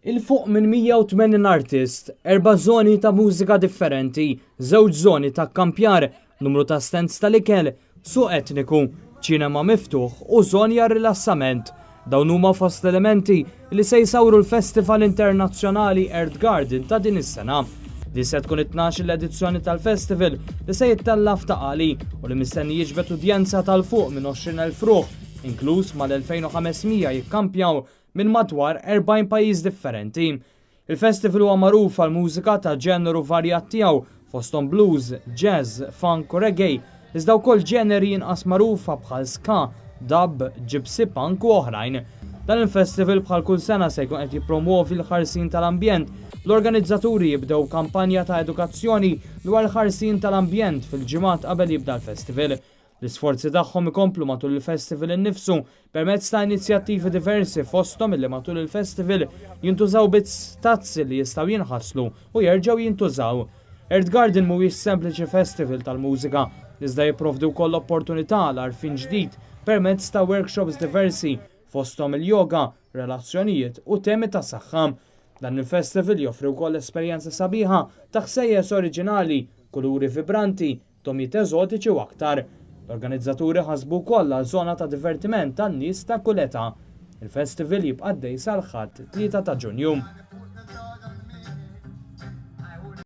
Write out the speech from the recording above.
Il-fuq minn 180 artist, 4 żoni ta' mużika differenti, 2 żoni ta' kampjar, numru ta' stands tal-ikel, suq etniku, ċinema miftuħ u żonja rilassament. Dawn huma fost elementi li se jsawru l-Festival Internazzjonali Earth Garden ta' din is-sena. Di se tkun it-12 l-edizzjoni tal-festival li se jittellaf ta' qali u li mistenni jiġbed udjenza tal-fuq minn 20,000 ruħ, inkluż mal-2500 jikkampjaw minn madwar 40 pajjiż differenti. Il-festival huwa magħruf għal mużika ta' ġeneru varjat tiegħu fosthom blues, jazz, funk u reggae, iżda wkoll ġeneri inqas magħrufa bħal ska, dub, gypsy punk u oħrajn. Dan il-festival bħal kull sena se jkun qed jippromuovi l-ħarsien tal-ambjent. L-organizzaturi jibdew kampanja ta' edukazzjoni dwar il-ħarsien tal-ambjent fil-ġimgħat qabel jibda l-festival. L-isforzi tagħhom ikomplu matul il-festival innifsu permezz ta' inizjattivi diversi fosthom illi matul il-festival jintużaw bits tazzi li jistgħu jinħasslu u jerġgħu jintużaw. Earth Garden mhuwiex sempliċi festival tal-mużika, iżda jipprovdi wkoll opportunità għal għarfien ġdid permezz ta' workshops diversi fosthom il-yoga, relazzjonijiet u temi ta' saħħa. Dan il-festival joffri wkoll esperjenza sabiħa ta' ħsejjes oriġinali, kuluri vibranti, tomijiet eżotiċi u aktar. L-organizzaturi ħasbu wkoll għal żona ta' divertiment tan-nies ta' kull età. Il-festival jibqa' għaddej sal-ħadd 3 ta' Ġunju.